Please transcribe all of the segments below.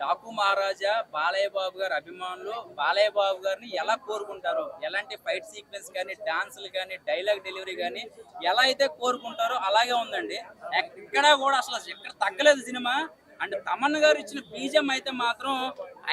డాకు మహారాజా బాలయ్య బాబు గారి అభిమానులు బాలయ్య బాబు గారిని ఎలా కోరుకుంటారో, ఎలాంటి ఫైట్ సీక్వెన్స్ కానీ, డాన్సులు కానీ, డైలాగ్ డెలివరీ కానీ ఎలా అయితే కోరుకుంటారో అలాగే ఉందండి. ఎక్కడా కూడా అసలు ఎక్కడ తగ్గలేదు సినిమా. అండ్ తమన్ గారు ఇచ్చిన బీజం అయితే మాత్రం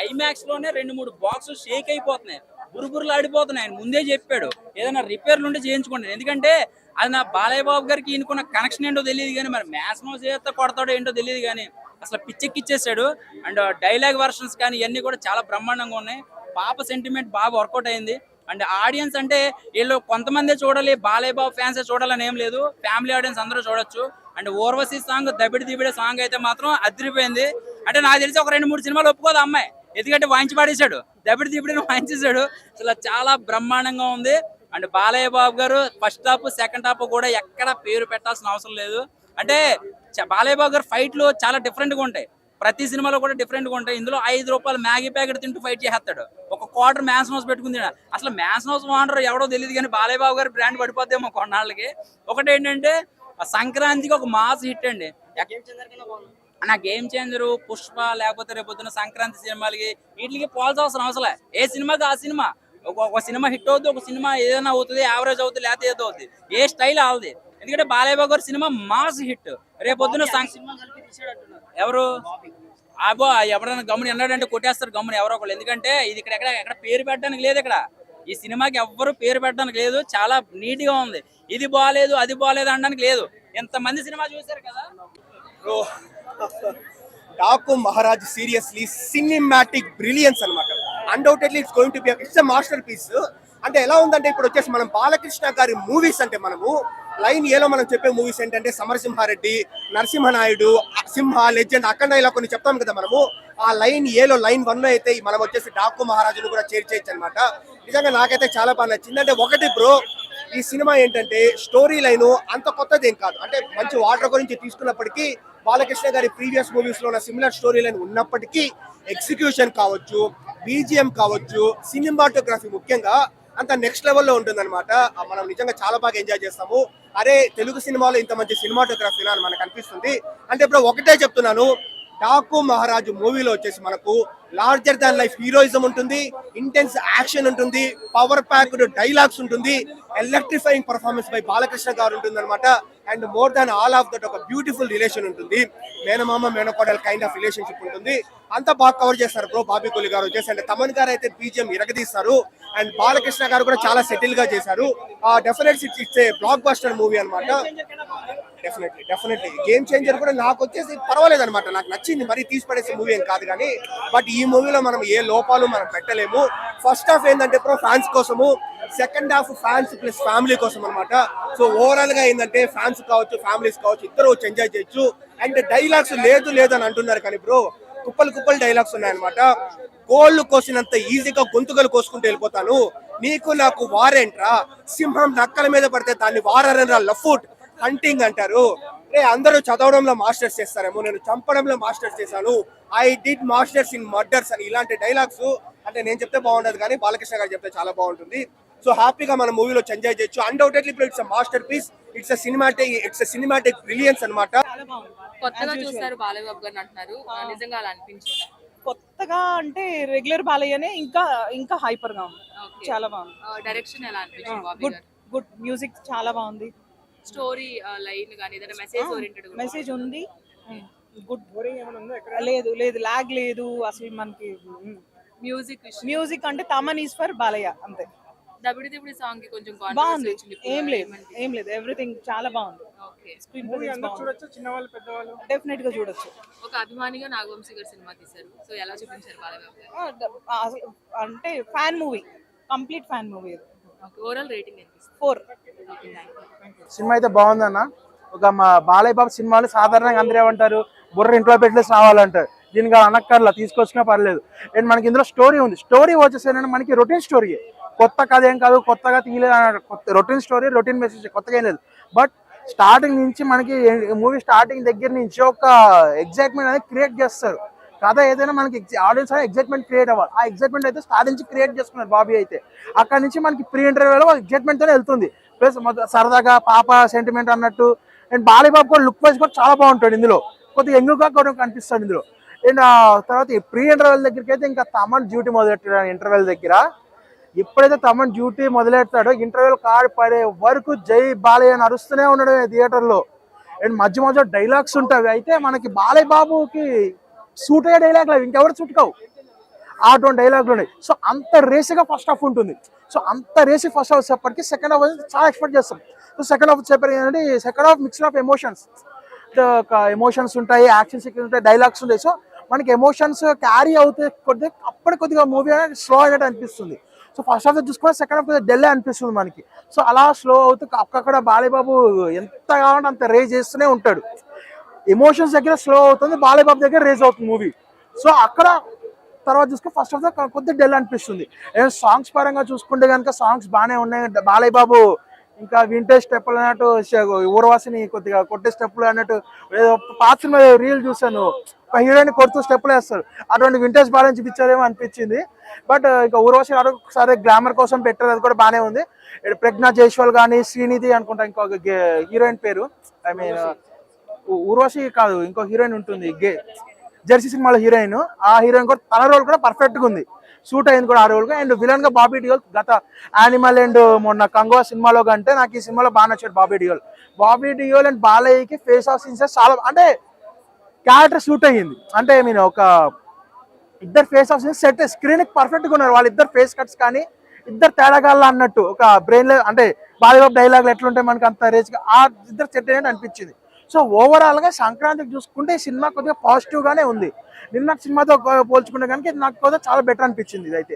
ఐమాక్స్ లోనే 2-3 బాక్సులు షేక్ అయిపోతున్నాయి, బురుబురులు ఆడిపోతున్నాయి. ఆయన ముందే చెప్పాడు ఏదైనా రిపేర్లు ఉంటే చేయించుకోండి, ఎందుకంటే అది నా బాలయ్య బాబు గారికి ఈయనకున్న కనెక్షన్ ఏంటో తెలియదు కానీ, మరి మ్యాథ్స్మో చేస్తే కొడతాడో ఏంటో తెలియదు కానీ అసలు పిచ్చెక్కిచ్చేసాడు. అండ్ డైలాగ్ వర్షన్స్ కానీ ఇవన్నీ కూడా చాలా బ్రహ్మాండంగా ఉన్నాయి. పాప సెంటిమెంట్ బాగా వర్కౌట్ అయింది. అండ్ ఆడియన్స్ అంటే వీళ్ళు కొంతమందే చూడాలి, బాలయ్య బాబు ఫ్యాన్సే చూడాలని ఏం లేదు, ఫ్యామిలీ ఆడియన్స్ అందరూ చూడొచ్చు. అండ్ ఓర్వశీ సాంగ్ దబిడి దిబిడే సాంగ్ అయితే మాత్రం అదిరిపోయింది. అంటే నాకు తెలిసి ఒక 2-3 సినిమాలు ఒప్పుకోదు అమ్మాయి, ఎందుకంటే వాయించి పాడేశాడు, దబిడి దిబిడిని వాయించేశాడు. అసలు చాలా బ్రహ్మాండంగా ఉంది. అండ్ బాలయ్య బాబు గారు ఫస్ట్ హాఫ్ సెకండ్ హాఫ్ కూడా ఎక్కడ పేరు పెట్టాల్సిన అవసరం లేదు. అంటే బాలయ్య బాబు గారు ఫైట్లు చాలా డిఫరెంట్గా ఉంటాయి, ప్రతి సినిమాలో కూడా డిఫరెంట్గా ఉంటాయి. ఇందులో 5 రూపాయలు మ్యాగీ ప్యాకెట్ తింటూ ఫైట్ చేస్తాడు, ఒక క్వార్టర్ మ్యాన్స్ హౌస్ పెట్టుకుంది. అసలు మ్యాన్స్ హౌస్ ఓనర్ ఎవడో తెలియదు కానీ బాలయ్య బాబు గారి బ్రాండ్ పడిపోద్దేమో కొన్నాళ్ళకి. ఒకటి ఏంటంటే సంక్రాంతికి ఒక మాస్ హిట్ అండి. నా గేమ్ చేంజరు, పుష్ప, లేకపోతే రేపొద్దున సంక్రాంతి సినిమాలకి వీటికి పోల్చాల్సిన అవసరం. ఏ సినిమాకి ఆ సినిమా, ఒక సినిమా హిట్ అవుతుంది, ఒక సినిమా ఏదైనా అవుతుంది, యావరేజ్ అవుతుంది, లేకపోతే ఏదో అవుతుంది, ఏ స్టైల్ ఆల్ది. ఎందుకంటే బాలయ్య బాబు గారి సినిమా మాస్ హిట్. రేపొద్దున ఎవరు అబ్బో ఎవరైనా గమ్ముని అన్నాడంటే కొట్టేస్తారు గమ్ముని ఎవరో ఒకళ్ళు. ఎందుకంటే ఇది ఎక్కడ పేరు పెట్టడానికి లేదు, ఇక్కడ ఈ సినిమాకి ఎవ్వరు పేరు పెట్టడానికి లేదు. చాలా నీట్ గా ఉంది. ఇది బాగాలేదు అది బాగాలేదు అనడానికి లేదు. ఎంతమంది సినిమా చూసారు కదా. Daaku Maharaaj seriously cinematic brilliance అన్నమాట. Undoubtedly it's going to be it's a masterpiece. అంటే ఎలా ఉందంటే ఇప్పుడు వచ్చేసి మనం బాలకృష్ణ గారి మూవీస్ అంటే మనము లైన్ ఏలో మనం చెప్పే మూవీస్ ఏంటంటే సమరసింహారెడ్డి, నరసింహనాయుడు, సింహ, లెజెండ్, అఖండ ఇలా కొన్ని చెప్తాం కదా మనము. ఆ లైన్ ఏలో లైన్ 1 అయితే మనం వచ్చేసి డాకు మహారాజును కూడా చేర్చేయచ్చు అనమాట. నిజంగా నాకైతే చాలా బాగా నచ్చింది. అంటే ఒకటి బ్రో, ఈ సినిమా ఏంటంటే స్టోరీ లైన్ అంత కొత్తది ఏం కాదు. అంటే మంచి వాటర్ గురించి తీసుకున్నప్పటికీ బాలకృష్ణ గారి ప్రీవియస్ మూవీస్ లో ఉన్న సిమిలర్ స్టోరీ లైన్ ఉన్నప్పటికీ ఎగ్జిక్యూషన్ కావచ్చు, బీజిఎం కావచ్చు, సినిమాటోగ్రఫీ ముఖ్యంగా అంత నెక్స్ట్ లెవెల్లో ఉంటుంది అనమాట. మనం నిజంగా చాలా బాగా ఎంజాయ్ చేస్తాము. అరే తెలుగు సినిమాలో ఇంత మంచి సినిమాటోగ్రఫీ అని మనకు అనిపిస్తుంది. అంటే ఇప్పుడు ఒకటే చెప్తున్నాను, డాకు మహారాజు మూవీలో వచ్చేసి మనకు లార్జర్ దాన్ లైఫ్ హీరోయిజం ఉంటుంది, ఇంటెన్స్ యాక్షన్ ఉంటుంది, పవర్ ప్యాక్డ్ డైలాగ్స్ ఉంటుంది, ఎలక్ట్రిఫైయింగ్ పర్ఫార్మెన్స్ బై బాలకృష్ణ గారు ఉంటుంది అనమాట. And more than all of that ఒక బ్యూటిఫుల్ రిలేషన్ ఉంటుంది, మేనమామ మేనకోడల్ కైండ్ ఆఫ్ రిలేషన్షిప్ ఉంటుంది. అంతా బాగా కవర్ చేస్తారు బ్రో. బాబీ కొలి గారు వచ్చేసి అంటే తమన్ గారు అయితే బీజిఎం ఇరగదీస్తారు. అండ్ బాలకృష్ణ గారు కూడా చాలా సెటిల్ గా చేశారు. Definitely it's a block buster movie అనమాట. డెఫినెట్లీ గేమ్ చేంజర్ కూడా నాకు వచ్చేసి పర్వాలేదు అనమాట, నాకు నచ్చింది. మరీ తీసి పడేసే మూవీ ఏం కాదు కానీ, బట్ ఈ మూవీలో మనం ఏ లోపాలు మనం పెట్టలేము. ఫస్ట్ హాఫ్ ఏంటంటే ప్రో ఫ్యాన్స్ కోసము, second half fans plus family కోసం అనమాట. సో ఓవరాల్ గా ఏంటంటే ఫ్యాన్స్ కావచ్చు, ఫ్యామిలీస్ కావచ్చు, ఇద్దరు వచ్చి ఎంజాయ్ చేయొచ్చు. అండ్ డైలాగ్స్ లేదు అని అంటున్నారు కానీ బ్రో కుప్పలు డైలాగ్స్ ఉన్నాయన్నమాట. కోళ్ళు కోసినంత ఈజీగా గొంతుకలు కోసుకుంటూ వెళ్ళిపోతాను, నీకు నాకు వారేంట్రా, సింహం నక్కల మీద పడితే దాన్ని వారనరా, లఫ్ట్ హంటింగ్ అంటారు. అందరూ చదవడంలో మాస్టర్స్ చేస్తారేమో, నేను చంపడంలో మాస్టర్స్ చేశాను, I did masters in murders అని ఇలాంటి డైలాగ్స్ అంటే నేను చెప్తే బాగుండదు కానీ బాలకృష్ణ గారు చెప్తే చాలా బాగుంటుంది. సో హ్యాపీగా మన మూవీలో ఎంజాయ్ చేయొచ్చు. అన్డౌటెడ్లీ ఇప్పుడు it's masterpiece, it's cinematic brilliance అన్నమాట. కొత్తగా చూస్తారు బాలయ్య బాబు గారిని అంటున్నారు, నిజంగా అలా అనిపించిందా? కొత్తగా అంటే రెగ్యులర్ బాలయ్యనే ఇంకా హైపర్ గా ఉంది, చాలా బాగుంది. డైరెక్షన్ ఎలా అనిపించింది? గుడ్ మ్యూజిక్ చాలా బాగుంది. స్టోరీ లైన్ గానీ ఏదైనా మెసేజ్ ఓరియంటెడ్ మెసేజ్ ఉంది. గుడ్. లేదు లాగ్ లేదు అసలు. మనకి మ్యూజిక్ అంటే తమన్ ఈస్ ఫర్ బాలయ్య అంతే. దబిడి దిబిడి సాంగ్ కి కొంచెం బాగుంది. ఏం లేదు ఎవ్రీథింగ్ చాలా బాగుంది. డెఫినెట్ గా చూడొచ్చు. ఒక అభిమానిగా నాగవంశీ గారు సినిమా తీశారు, సో ఎలా చూపించారు బాలయ్య గారు? అంటే fan movie, complete fan movie. Overall rating ఎంత? 4. సినిమా అయితే బాగుందన్న. ఒక మా బాలయ్య బాబు సినిమాలు సాధారణంగా అందరూ ఏమంటారు, బుర్ర ఇంట్లో పెట్టలేసి రావాలంటారు. దీనికి అనక్కర్లా, తీసుకొచ్చినా పర్లేదు. అండ్ మనకి ఇందులో స్టోరీ ఉంది. స్టోరీ వచ్చేసి మనకి రొటీన్ స్టోరీ, కొత్త కథ ఏం కాదు, కొత్తగా తీయలేదు. రొటీన్ స్టోరీ, రొటీన్ మెసేజ్, కొత్తగా ఏం లేదు. బట్ స్టార్టింగ్ నుంచి మనకి మూవీ స్టార్టింగ్ దగ్గర నుంచి ఒక ఎగ్జైట్మెంట్ అనేది క్రియేట్ చేస్తారు. కథ ఏదైనా మనకి ఆడియన్స్ ఎగ్జైట్మెంట్ క్రియేట్ అవ్వాలి. ఆ ఎగ్జైట్మెంట్ అయితే స్టార్ట్ నుంచి క్రియేట్ చేసుకున్నారు బాబీ అయితే. అక్కడ నుంచి మనకి ప్రీ ఇంటర్వ్యూలో ఎగ్జైట్మెంట్ తోనే వెళ్తుంది. ప్లస్ సరదాగా పాప సెంటిమెంట్ అన్నట్టు. అండ్ బాలయ్య బాబు కూడా లుక్ వైజ్ కూడా చాలా బాగుంటాడు ఇందులో, కొద్దిగా యంగ్గా కూడా కనిపిస్తాడు ఇందులో. అండ్ తర్వాత ప్రీ ఇంటర్వెల్ దగ్గరికి అయితే ఇంకా తమన్ డ్యూటీ మొదలెట్టాడు. ఇంటర్వెల్ దగ్గర ఎప్పుడైతే తమన్ డ్యూటీ మొదలెడతాడో ఇంటర్వెల్ కార్డ్ పడే వరకు జై బాలయ్య అని అరుస్తూనే ఉన్నాడు థియేటర్లో. అండ్ మధ్య మధ్య డైలాగ్స్ ఉంటాయి, అయితే మనకి బాలయ్య బాబుకి సూట్ అయ్యే డైలాగ్ లేవు, ఇంకెవరు సూట్ కావు అటువంటి డైలాగ్లు ఉన్నాయి. సో అంత రేసిగా ఫస్ట్ హాఫ్ ఉంటుంది. సో అంత రేసి ఫస్ట్ హాఫ్ వచ్చేప్పటికి సెకండ్ హాఫ్ చాలా ఎక్స్పెక్ట్ చేస్తాం. సో సెకండ్ హాఫ్ వచ్చేప్పటికి ఏంటంటే second half mixed of emotions, ఒక ఎమోషన్స్ ఉంటాయి, యాక్షన్ సీక్వెన్స్ ఉంటాయి, డైలాగ్స్ ఉంటాయి. సో మనకి ఎమోషన్స్ క్యారీ అవుతే కొద్దిగా మూవీ అనేది స్లో అయినట్టు అనిపిస్తుంది. సో ఫస్ట్ హాఫ్ చూసుకుంటే సెకండ్ హాఫ్ కొద్దిగా డెల్ అనిపిస్తుంది మనకి. సో అలా స్లో అవుతూ అక్కడ బాలయ్య బాబు ఎంత కావాలంటే అంత రేజ్ చేస్తూనే ఉంటాడు. ఎమోషన్స్ దగ్గర స్లో అవుతుంది, బాలయ్య బాబు దగ్గర రేజ్ అవుతుంది మూవీ. సో అక్కడ తర్వాత చూసుకుంటే ఫస్ట్ హాఫ్ కొద్దిగా డెల్ అనిపిస్తుంది. సాంగ్స్ పరంగా చూసుకుంటే కనుక సాంగ్స్ బాగానే ఉన్నాయి. బాలయ్య బాబు ఇంకా వింటేజ్ స్టెప్పులు అన్నట్టు ఊర్వాసిని కొద్దిగా కొట్టే స్టెప్పులు అన్నట్టు ఏదో పాత సినిమా రీల్ చూసాను, ఒక హీరోయిన్ కొడుతూ స్టెప్పులు వేస్తారు, అటువంటి వింటేజ్ బాలని చూపించారేమో అనిపించింది. బట్ ఇంకా ఊర్వాసి ఒకసారి గ్లామర్ కోసం పెట్టారు, అది కూడా బాగానే ఉంది. ప్రజ్ఞా జైస్వాల్ కానీ శ్రీనిధి అనుకుంటా ఇంకొక హీరోయిన్ పేరు, ఐ మీన్ ఊర్వాసి కాదు ఇంకో హీరోయిన్ ఉంటుంది జెర్సీ సినిమాలో హీరోయిన్, ఆ హీరోయిన్ కూడా తన రోల్ కూడా పర్ఫెక్ట్ గా ఉంది, షూట్ అయింది కూడా ఆ రోల్ గా. అండ్ విలన్ గా బాబీ డియోల్ గత యానిమల్ అండ్ మొన్న కంగోవా సినిమాలో కంటే నాకు ఈ సినిమాలో బాగా నచ్చాడు బాబీ డియోల్ అండ్ బాలయ్యకి ఫేస్ ఆఫ్ సీన్స్ చాలా అంటే క్యారెక్టర్ షూట్ అయ్యింది. అంటే ఐ మీన్ ఒక ఇద్దరు face off scenes set screen కి పర్ఫెక్ట్ గా ఉన్నారు. వాళ్ళిద్దరు ఫేస్ కట్స్ కానీ ఇద్దరు తేడాగాళ్ళ అన్నట్టు ఒక బ్రెయిన్ అంటే బాలయ్య డైలాగులు ఎట్లుంటాయి మనకి అంత రేజ్ గా ఆ ఇద్దరు సెట్ అయినట్టు అనిపించింది. సో ఓవరాల్ గా సంక్రాంతికి చూసుకుంటే ఈ సినిమా కొద్దిగా పాజిటివ్ గానే ఉంది. నిన్న సినిమాతో పోల్చుకుంటే కనుక నాకు కొద్దిగా చాలా బెటర్ అనిపించింది ఇదైతే.